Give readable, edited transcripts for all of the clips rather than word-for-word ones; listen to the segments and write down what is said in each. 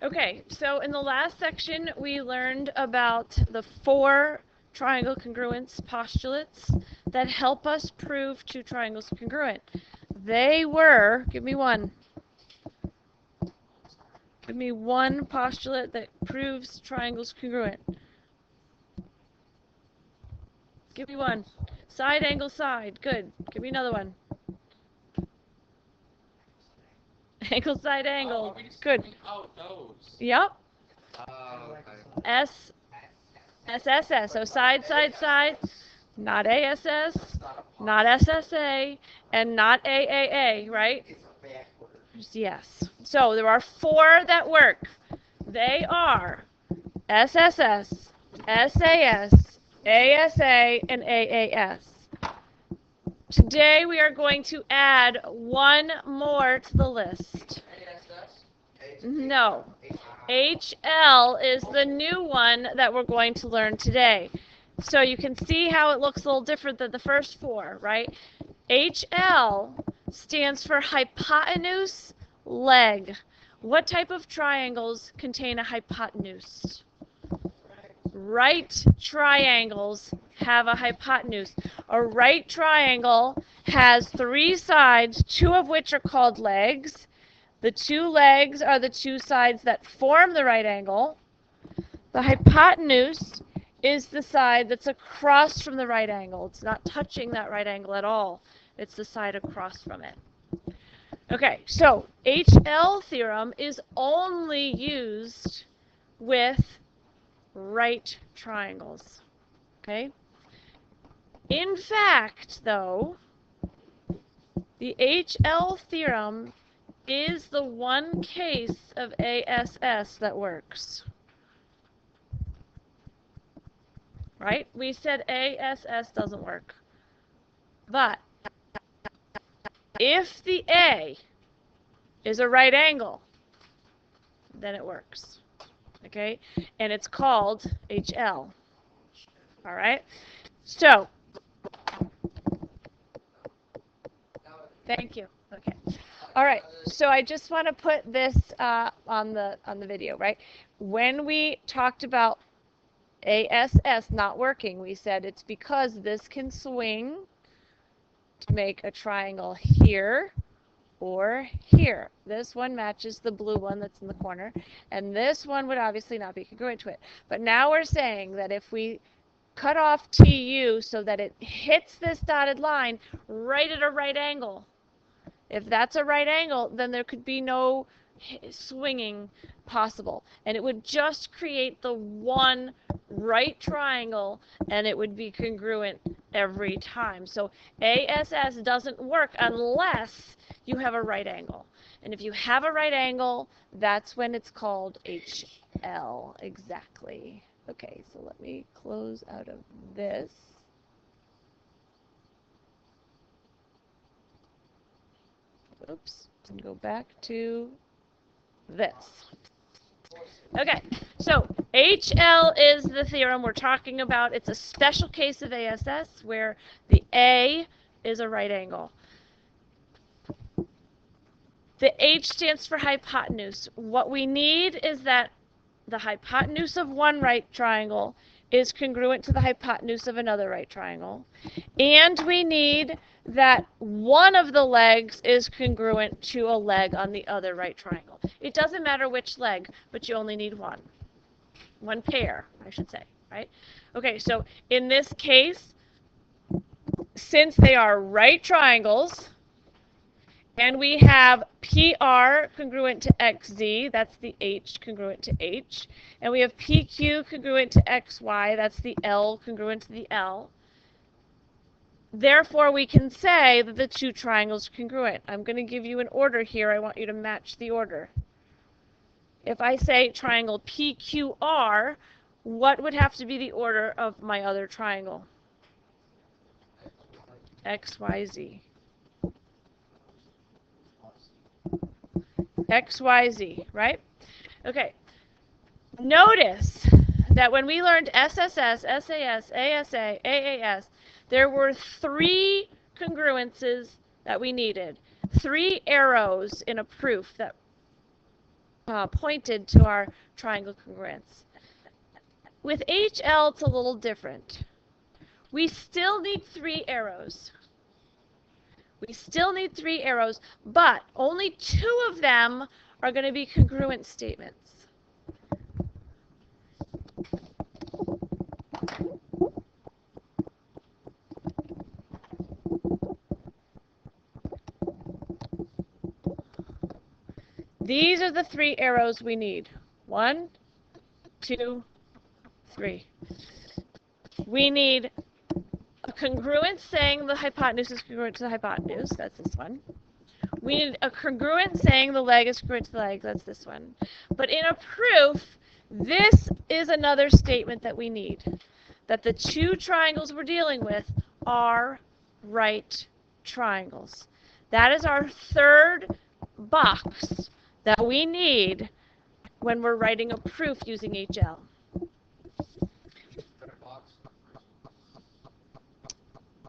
Okay, so in the last section, we learned about the 4 triangle congruence postulates that help us prove 2 triangles congruent. They were, give me one. Give me one postulate that proves triangles congruent. Give me one. Side, angle, side. Good. Give me another one. Angle, side, angle. Good. Yep. S, SSS. So side, side, side. Not ASS, not SSA, and not AAA, right? Yes. So there are 4 that work. They are SSS, SAS, ASA, and AAS. Today we are going to add one more to the list. No. HL is the new one that we're going to learn today. So you can see how it looks a little different than the first 4, right? HL stands for hypotenuse leg. What type of triangles contain a hypotenuse? Right triangles have a hypotenuse. A right triangle has 3 sides, 2 of which are called legs. The 2 legs are the 2 sides that form the right angle. The hypotenuse is the side that's across from the right angle. It's not touching that right angle at all. It's the side across from it. Okay, so HL theorem is only used with right triangles. Okay? In fact, though, the HL theorem is the one case of ASS that works. Right? We said ASS doesn't work. But if the A is a right angle, then it works. Okay? And it's called HL. All right? So, thank you. Okay. All right. So I just want to put this on the video, right? When we talked about ASS not working, we said it's because this can swing to make a triangle here or here. This one matches the blue one that's in the corner, and this one would obviously not be congruent to it. But now we're saying that if we cut off TU so that it hits this dotted line right at a right angle, if that's a right angle, then there could be no swinging possible. And it would just create the one right triangle, and it would be congruent every time. So ASS doesn't work unless you have a right angle. And if you have a right angle, that's when it's called HL. Exactly. Okay, so let me close out of this. Oops, and go back to this. Okay, so HL is the theorem we're talking about. It's a special case of ASS where the A is a right angle. The H stands for hypotenuse. What we need is that the hypotenuse of one right triangle is congruent to the hypotenuse of another right triangle. And we need that one of the legs is congruent to a leg on the other right triangle. It doesn't matter which leg, but you only need one. One pair, I should say, right? Okay, so in this case, since they are right triangles, and we have PR congruent to XZ, that's the H congruent to H. And we have PQ congruent to XY, that's the L congruent to the L. Therefore, we can say that the 2 triangles are congruent. I'm going to give you an order here. I want you to match the order. If I say triangle PQR, what would have to be the order of my other triangle? XYZ. XYZ, right? Okay. Notice that when we learned SSS, SAS, ASA, AAS, there were 3 congruences that we needed. 3 arrows in a proof that pointed to our triangle congruence. With HL, it's a little different. We still need 3 arrows. We still need 3 arrows, but only 2 of them are going to be congruent statements. These are the 3 arrows we need. 1, 2, 3. We need a congruence saying the hypotenuse is congruent to the hypotenuse. That's this one. We need a congruence saying the leg is congruent to the leg. That's this one. But in a proof, this is another statement that we need. That the 2 triangles we're dealing with are right triangles. That is our 3rd box that we need when we're writing a proof using HL.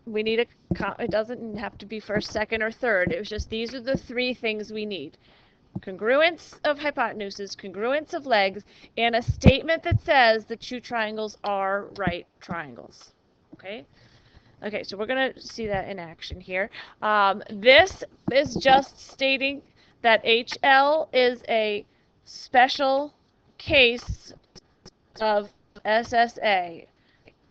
We need it doesn't have to be first, second, or third. It was just these are the 3 things we need. Congruence of hypotenuses, congruence of legs, and a statement that says the 2 triangles are right triangles. Okay? Okay, so we're going to see that in action here. This is just stating that HL is a special case of SSA,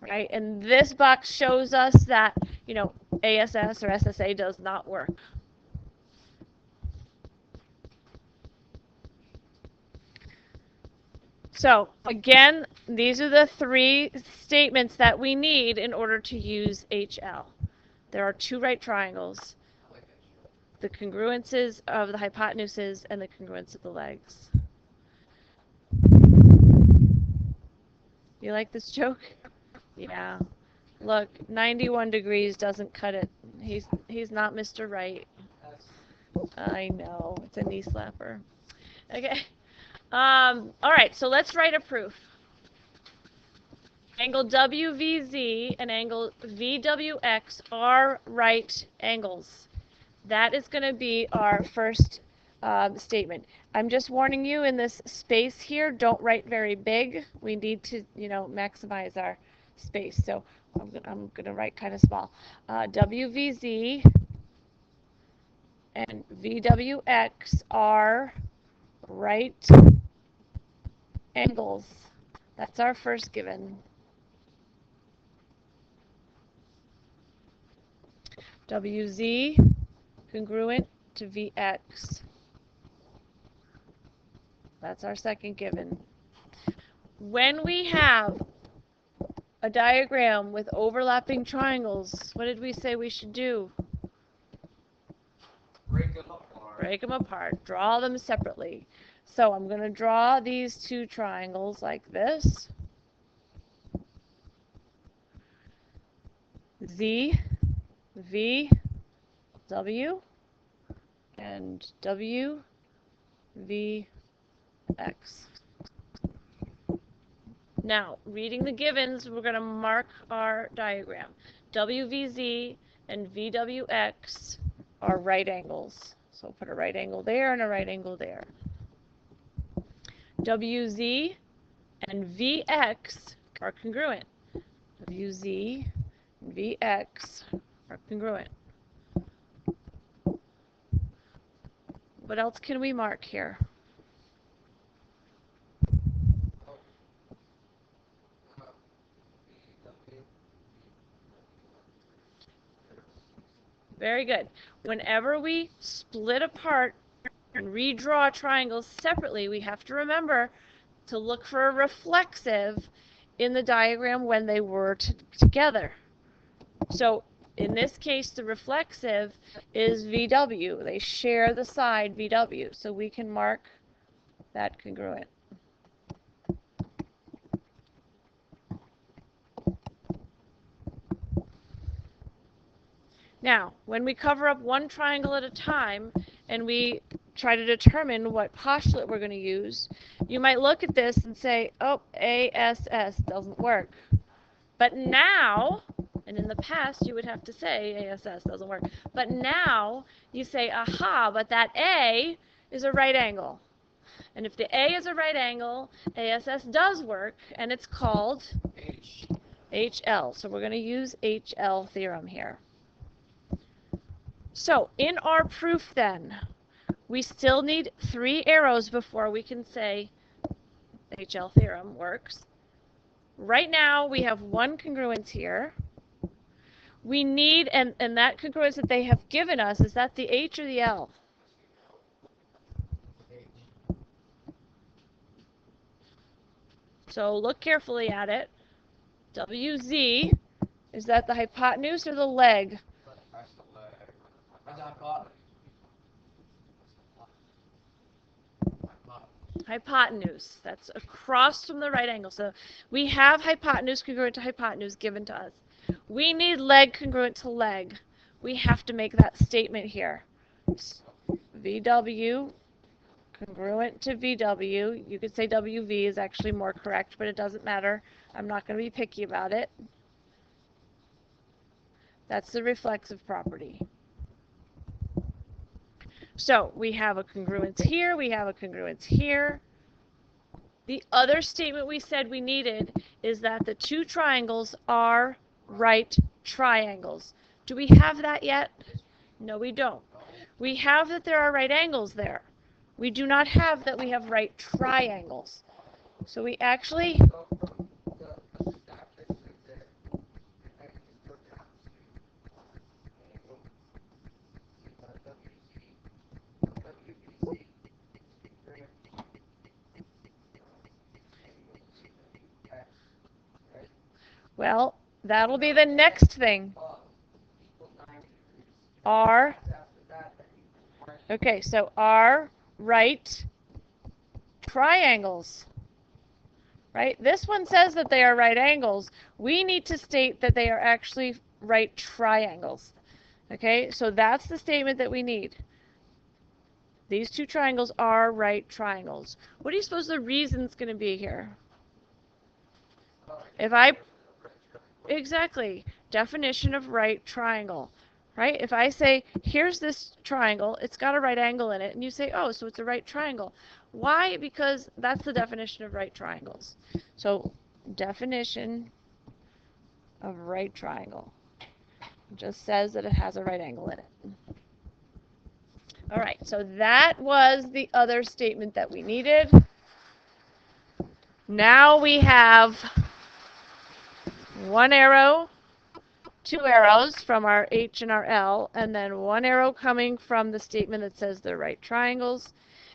right? And this box shows us that, you know, ASS or SSA does not work. So, again, these are the 3 statements that we need in order to use HL. There are 2 right triangles, the congruences of the hypotenuses and the congruence of the legs. You like this joke? Yeah. Look, 91 degrees doesn't cut it. He's not Mr. Right. I know. It's a knee slapper. Okay. All right, so let's write a proof. Angle WVZ and angle VWX are right angles. That is going to be our first statement. I'm just warning you, in this space here, don't write very big. We need to, you know, maximize our space. So I'm going to write kind of small. WVZ and VWX are right angles. That's our first given. WZ congruent to VX. That's our second given. When we have a diagram with overlapping triangles, what did we say we should do? Break them apart. Break them apart. Draw them separately. So I'm going to draw these 2 triangles like this. Z, V, W, and W, V, X. Now, reading the givens, we're going to mark our diagram. WVZ and VWX are right angles. So put a right angle there and a right angle there. WZ and VX are congruent. WZ and VX are congruent. What else can we mark here? Very good. Whenever we split apart and redraw triangles separately, we have to remember to look for a reflexive in the diagram when they were together. So in this case, the reflexive is VW. They share the side VW, so we can mark that congruent. Now, when we cover up one triangle at a time and we try to determine what postulate we're going to use, you might look at this and say, oh, ASS doesn't work. But now, and in the past you would have to say ASS doesn't work, but now you say, aha, but that A is a right angle. And if the A is a right angle, ASS does work, and it's called HL. So we're going to use HL theorem here. So in our proof then, we still need 3 arrows before we can say HL theorem works. Right now we have 1 congruence here. We need, and that congruence that they have given us, is that the H or the L? So look carefully at it. WZ, is that the hypotenuse or the leg? That's the leg. That's the hypotenuse. Hypotenuse. That's across from the right angle. So we have hypotenuse congruent to hypotenuse given to us. We need leg congruent to leg. We have to make that statement here. VW congruent to VW. You could say WV is actually more correct, but it doesn't matter. I'm not going to be picky about it. That's the reflexive property. So we have a congruence here, we have a congruence here. The other statement we said we needed is that the 2 triangles are right triangles. Do we have that yet? No, we don't. We have that there are right angles there. We do not have that we have right triangles. So we actually... Well, that'll be the next thing. R. Okay, so R right triangles. Right? This one says that they are right angles. We need to state that they are actually right triangles. Okay, so that's the statement that we need. These 2 triangles are right triangles. What do you suppose the reason's going to be here? If I... Exactly. Definition of right triangle. Right? If I say, here's this triangle, it's got a right angle in it, and you say, oh, so it's a right triangle. Why? Because that's the definition of right triangles. So, definition of right triangle. It just says that it has a right angle in it. All right, so that was the other statement that we needed. Now we have 1 arrow, 2 arrows from our H and our L, and then 1 arrow coming from the statement that says they're right triangles.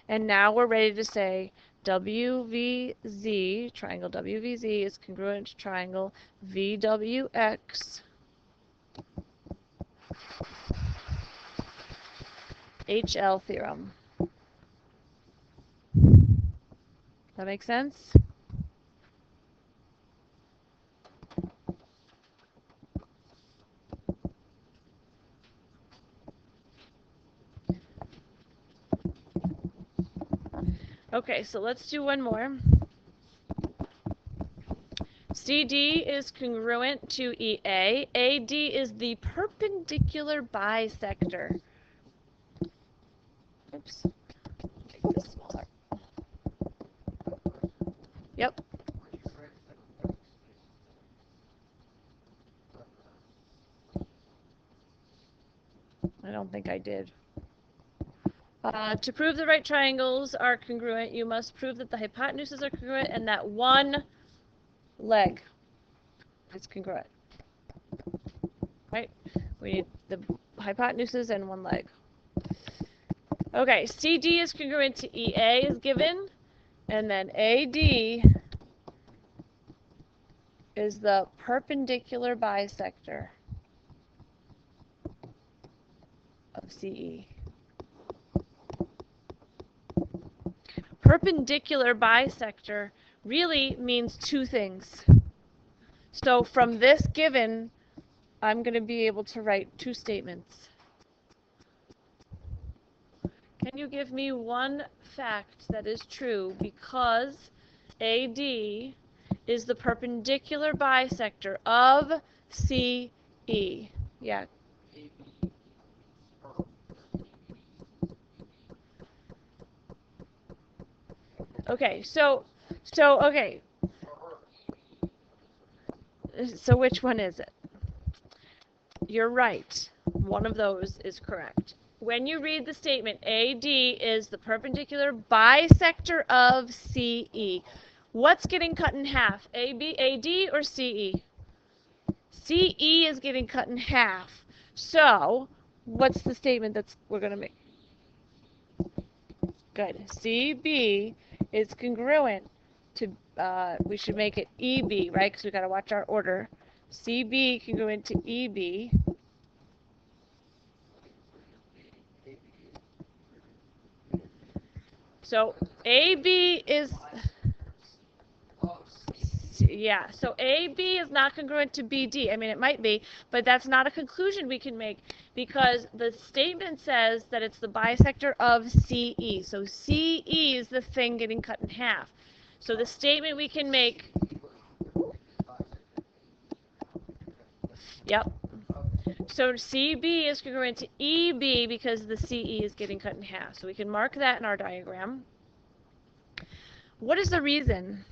And now we're ready to say WVZ, triangle WVZ is congruent to triangle VWX. HL theorem. That make sense? Okay, so let's do one more. CD is congruent to EA. AD is the perpendicular bisector. Oops. Make this smaller. Yep. I don't think I did. To prove the right triangles are congruent, you must prove that the hypotenuses are congruent and that 1 leg is congruent. Right? We need the hypotenuses and 1 leg. Okay, CD is congruent to EA is given, and then AD is the perpendicular bisector of CE. Perpendicular bisector really means 2 things. So from this given, I'm going to be able to write 2 statements. Can you give me 1 fact that is true because AD is the perpendicular bisector of CE? Yeah. Okay, so okay. So which one is it? You're right. One of those is correct. When you read the statement, AD is the perpendicular bisector of CE. What's getting cut in half? AD or CE? CE is getting cut in half. So, what's the statement that's we're going to make? Good. CB is congruent to, we should make it EB, right? Because we got to watch our order. CB congruent to EB. So AB is, yeah, so AB is not congruent to BD. I mean, it might be, but that's not a conclusion we can make because the statement says that it's the bisector of CE. So CE is the thing getting cut in half. So the statement we can make, yep. So CB is congruent to EB because the CE is getting cut in half. So we can mark that in our diagram. What is the reason?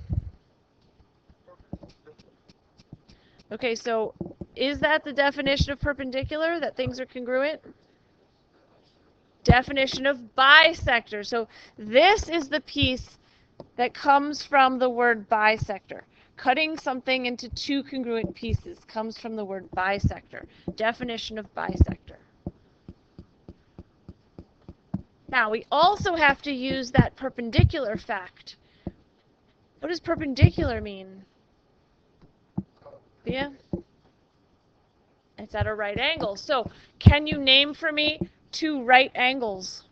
Okay, so is that the definition of perpendicular, that things are congruent? Definition of bisector. So this is the piece that comes from the word bisector. Cutting something into two congruent pieces comes from the word bisector. Definition of bisector. Now, we also have to use that perpendicular fact. What does perpendicular mean? Yeah? It's at a right angle. So, can you name for me two right angles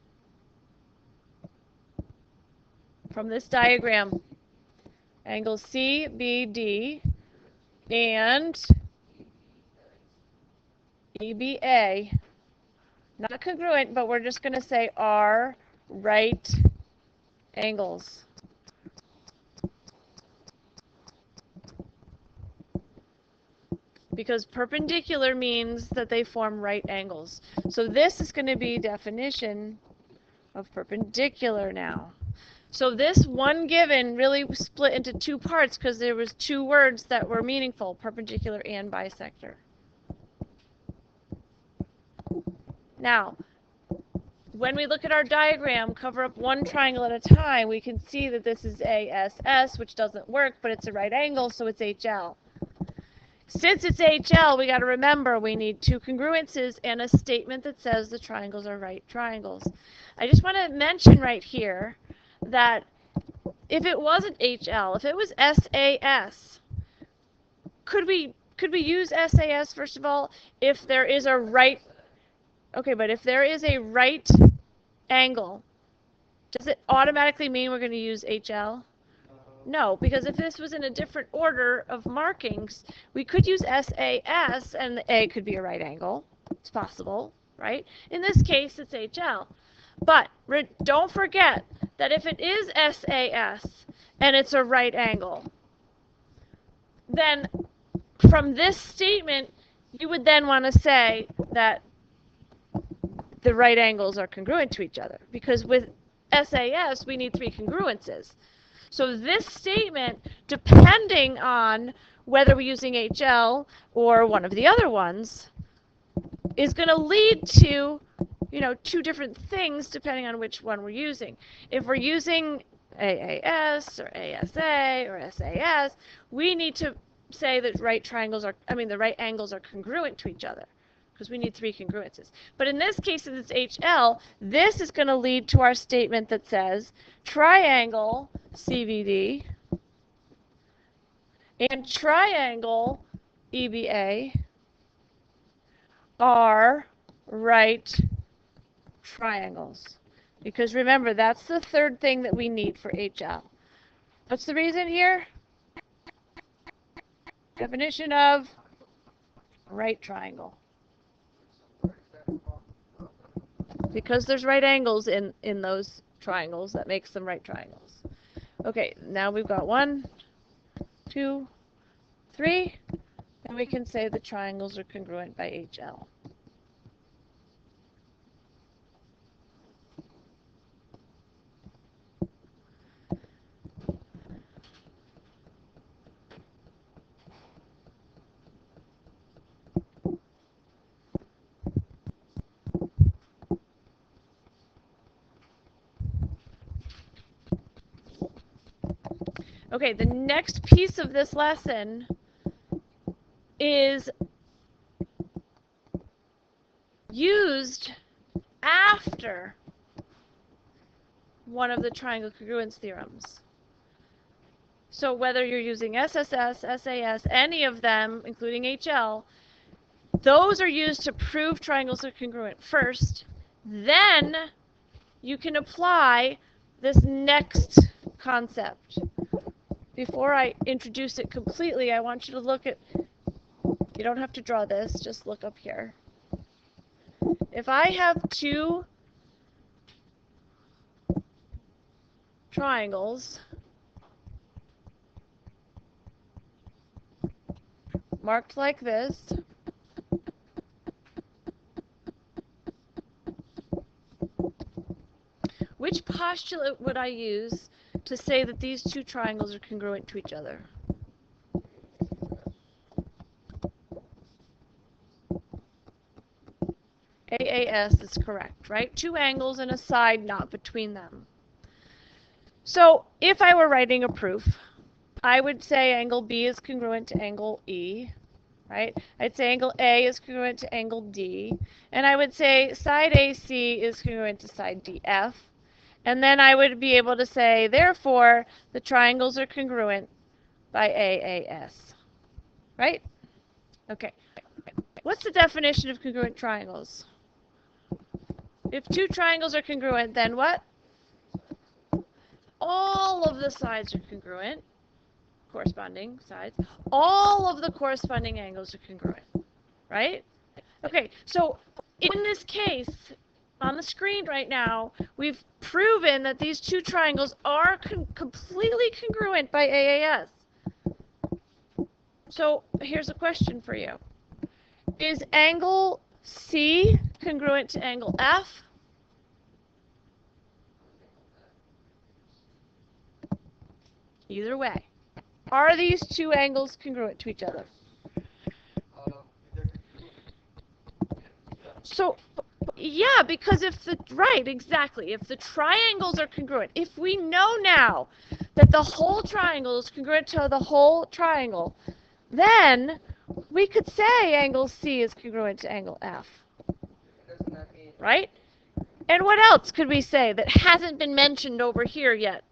from this diagram? Angle CBD and EBA. Not congruent, but we're just going to say are right angles. Because perpendicular means that they form right angles. So this is going to be definition of perpendicular now. So this one given really split into two parts because there was two words that were meaningful, perpendicular and bisector. Now, when we look at our diagram, cover up one triangle at a time, we can see that this is ASS, which doesn't work, but it's a right angle, so it's HL. Since it's HL, we got to remember we need two congruences and a statement that says the triangles are right triangles. I just want to mention right here that if it wasn't HL, if it was SAS, could we use SAS first of all if there is a right, okay, but if there is a right angle, does it automatically mean we're going to use HL? No, because if this was in a different order of markings, we could use SAS and the A could be a right angle. It's possible, right? In this case, it's HL. But don't forget that if it is SAS and it's a right angle, then from this statement, you would then want to say that the right angles are congruent to each other. Because with SAS, we need three congruences. So this statement, depending on whether we're using HL or one of the other ones, is going to lead to, two different things depending on which one we're using. If we're using AAS or ASA or SAS, we need to say that the right angles are congruent to each other because we need three congruences. But in this case, since it's HL, this is going to lead to our statement that says triangle CVD and triangle EBA are right triangles. Because remember, that's the third thing that we need for HL. What's the reason here? Definition of right triangle. Because there's right angles in those triangles, that makes them right triangles. Okay, now we've got 1, 2, 3, and we can say the triangles are congruent by HL. Okay, the next piece of this lesson is used after one of the triangle congruence theorems. So whether you're using SSS, SAS, any of them, including HL, those are used to prove triangles are congruent first. Then you can apply this next concept. Before I introduce it completely, I want you to look at, you don't have to draw this, just look up here. If I have two triangles marked like this, which postulate would I use to say that these two triangles are congruent to each other? AAS is correct, right? Two angles and a side not between them. So if I were writing a proof, I would say angle B is congruent to angle E, right? I'd say angle A is congruent to angle D, and I would say side AC is congruent to side DF, and then I would be able to say, therefore, the triangles are congruent by AAS, right? Okay. What's the definition of congruent triangles? If two triangles are congruent, then what? All of the sides are congruent, corresponding sides. All of the corresponding angles are congruent, right? Okay, so in this case, on the screen right now, we've proven that these two triangles are completely congruent by AAS. So here's a question for you. Is angle C congruent to angle F? Either way. Are these two angles congruent to each other? So, yeah, because if the, right, exactly, if the triangles are congruent, if we know now that the whole triangle is congruent to the whole triangle, then we could say angle C is congruent to angle F. Right? And what else could we say that hasn't been mentioned over here yet?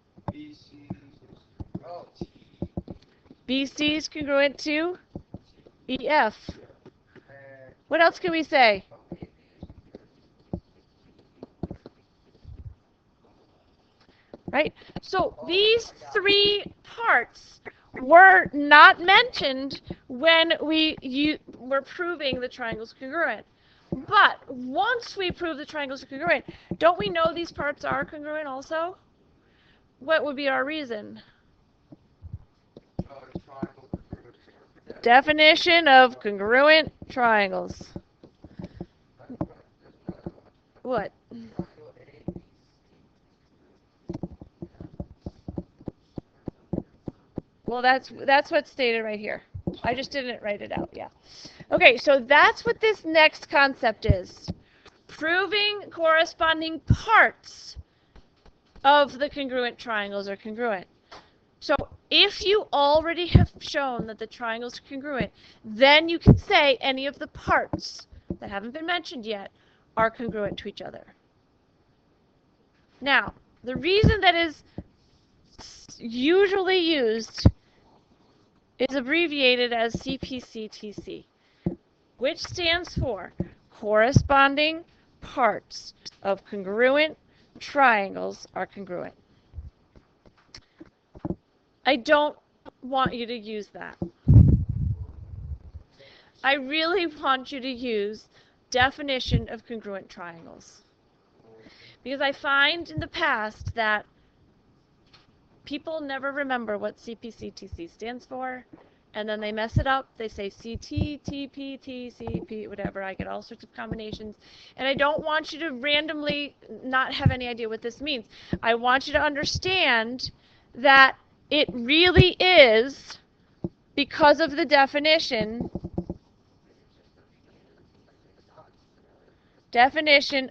BC is congruent to EF. What else can we say? Right? So these three parts were not mentioned when we were proving the triangles congruent. But once we prove the triangles are congruent, don't we know these parts are congruent also? What would be our reason? Definition of congruent triangles. What? Well, that's what's stated right here. I just didn't write it out, yeah. Okay, so that's what this next concept is. Proving corresponding parts of the congruent triangles are congruent. So if you already have shown that the triangles are congruent, then you can say any of the parts that haven't been mentioned yet are congruent to each other. Now, the reason that is usually used is abbreviated as CPCTC, which stands for corresponding parts of congruent triangles are congruent. I don't want you to use that. I really want you to use definition of congruent triangles. Because I find in the past that people never remember what CPCTC stands for, and then they mess it up. They say CT, TP, TCP, whatever. I get all sorts of combinations. And I don't want you to randomly not have any idea what this means. I want you to understand that it really is, because of the definition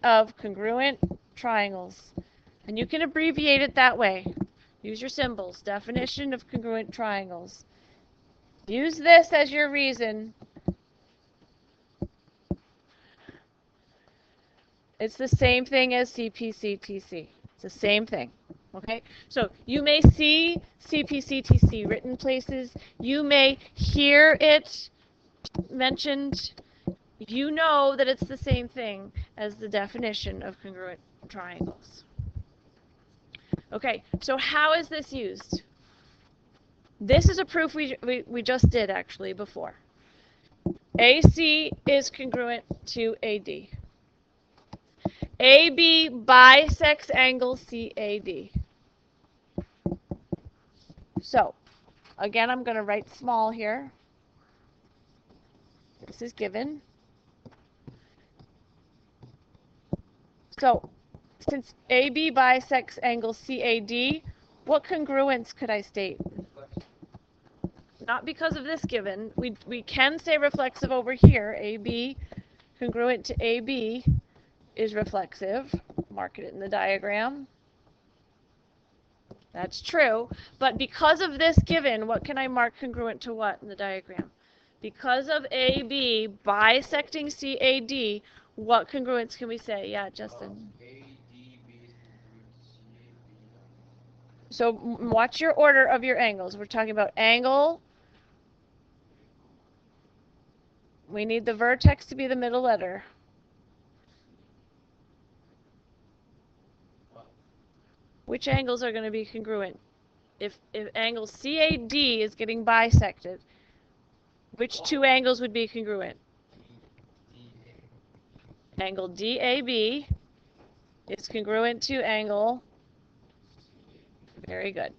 of congruent triangles. And you can abbreviate it that way. Use your symbols. Definition of congruent triangles. Use this as your reason. It's the same thing as CPCTC. It's the same thing. Okay? So you may see CPCTC written places. You may hear it mentioned. You know that it's the same thing as the definition of congruent triangles. Okay, so how is this used? This is a proof we just did actually before. AC is congruent to AD. AB bisects angle CAD. So, again, I'm going to write small here. This is given. So, since AB bisects angle CAD, what congruence could I state? Not because of this given. We can say reflexive over here. AB congruent to AB is reflexive. Mark it in the diagram. That's true. But because of this given, what can I mark congruent to what in the diagram? Because of AB bisecting CAD, what congruence can we say? Yeah, Justin. So watch your order of your angles. We're talking about angle. We need the vertex to be the middle letter. Which angles are going to be congruent? If angle CAD is getting bisected, which two angles would be congruent? Angle DAB is congruent to angle. Very good.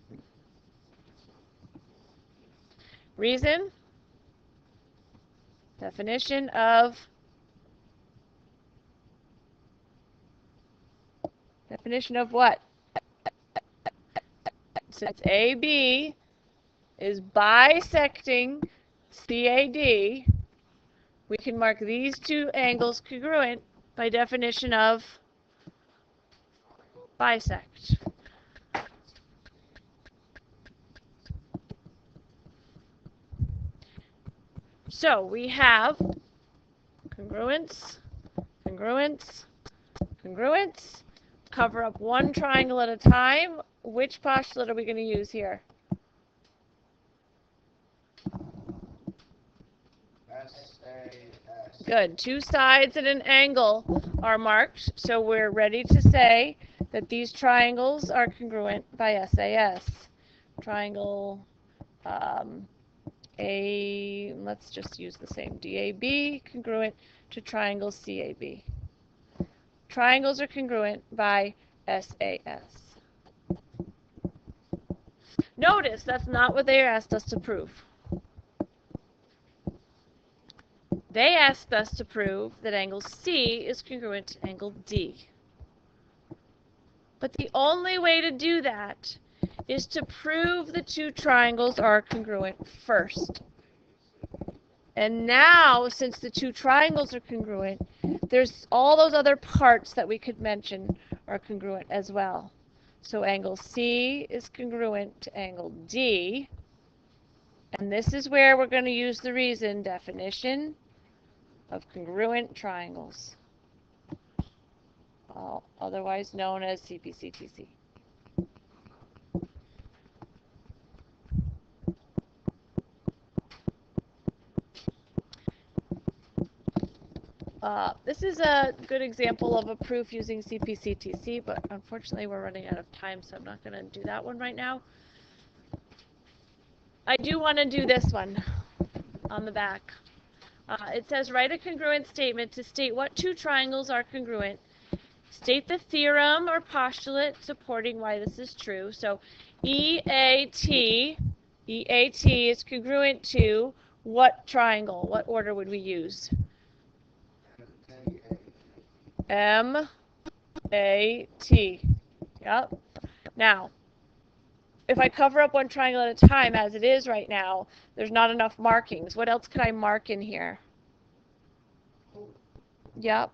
Reason? Definition of what? Since AB is bisecting CAD, we can mark these two angles congruent by definition of bisect. So we have congruence, congruence, congruence. Cover up one triangle at a time. Which postulate are we going to use here? SAS. Good. Two sides at an angle are marked, so we're ready to say that these triangles are congruent by SAS. Triangle let's just use the same, DAB, congruent to triangle CAB. Triangles are congruent by SAS. Notice that's not what they asked us to prove. They asked us to prove that angle C is congruent to angle D. But the only way to do that is to prove the two triangles are congruent first. And now, since the two triangles are congruent, there's all those other parts that we could mention are congruent as well. So angle C is congruent to angle D. And this is where we're going to use the reason definition of congruent triangles, otherwise known as CPCTC. This is a good example of a proof using CPCTC, but unfortunately we're running out of time, so I'm not going to do that one right now. I do want to do this one on the back. It says, write a congruent statement to state what two triangles are congruent. State the theorem or postulate supporting why this is true. So EAT is congruent to what triangle? What order would we use? MAT. Yep. Now, if I cover up one triangle at a time, as it is right now, there's not enough markings. What else could I mark in here? Yep.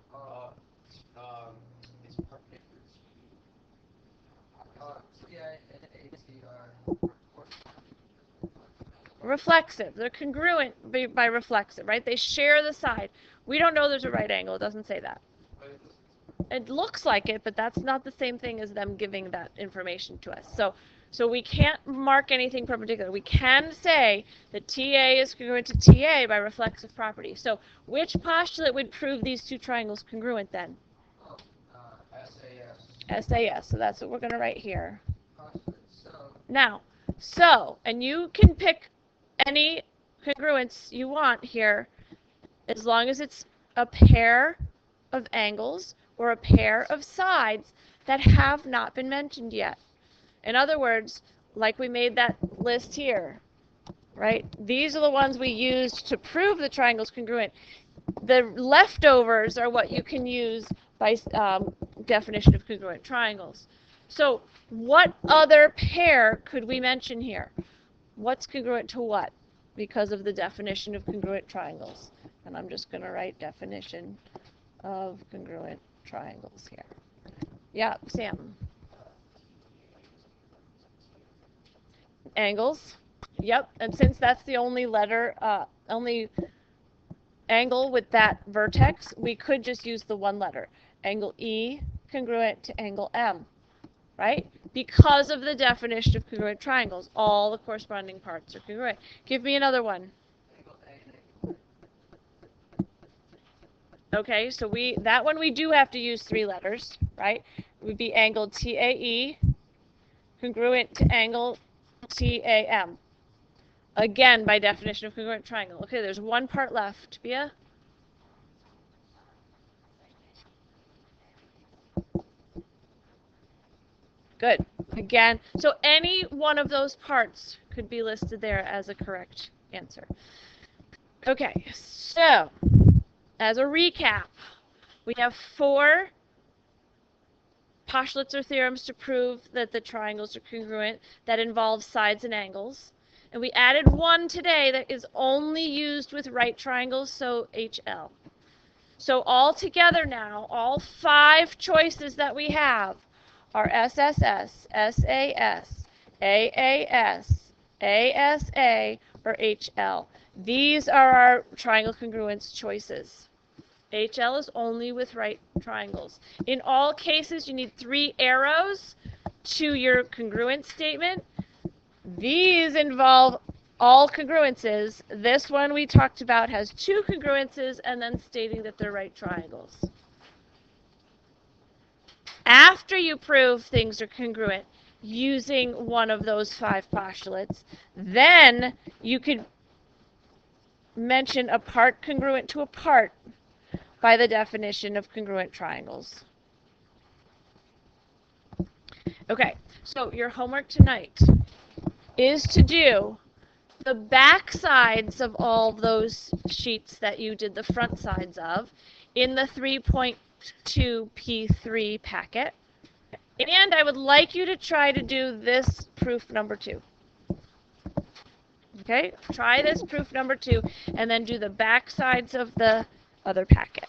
reflexive. They're congruent by reflexive, right? They share the side. We don't know there's a right angle. It doesn't say that. It looks like it, but that's not the same thing as them giving that information to us. So we can't mark anything perpendicular. We can say that TA is congruent to TA by reflexive property. So which postulate would prove these two triangles congruent then? SAS. SAS. So that's what we're going to write here. Now, and you can pick any congruence you want here as long as it's a pair of angles or a pair of sides that have not been mentioned yet. In other words, like we made that list here, right? These are the ones we used to prove the triangle's congruent. The leftovers are what you can use by definition of congruent triangles. So what other pair could we mention here? What's congruent to what? Because of the definition of congruent triangles. And I'm just going to write definition of congruent triangles here. Yeah, Sam. Angles. Yep, and since that's the only only angle with that vertex, we could just use the one letter. Angle E congruent to angle M, right? Because of the definition of congruent triangles, all the corresponding parts are congruent. Give me another one. Okay, so that one we do have to use three letters, right? It would be angle TAE congruent to angle TAM. Again, by definition of congruent triangle. Okay, there's one part left. Bia? Good. Again, so any one of those parts could be listed there as a correct answer. Okay, so as a recap, we have 4 postulates or theorems to prove that the triangles are congruent that involve sides and angles. And we added one today that is only used with right triangles, so HL. So all together now, all 5 choices that we have are SSS, SAS, AAS, ASA, or HL. These are our triangle congruence choices. HL is only with right triangles. In all cases, you need 3 arrows to your congruence statement. These involve all congruences. This one we talked about has 2 congruences and then stating that they're right triangles. After you prove things are congruent using one of those 5 postulates, then you could mention a part congruent to a part by the definition of congruent triangles. Okay, so your homework tonight is to do the back sides of all those sheets that you did the front sides of in the 3.2 P3 packet. And I would like you to try to do this proof number 2. Okay, try this proof number 2 and then do the back sides of the other packet.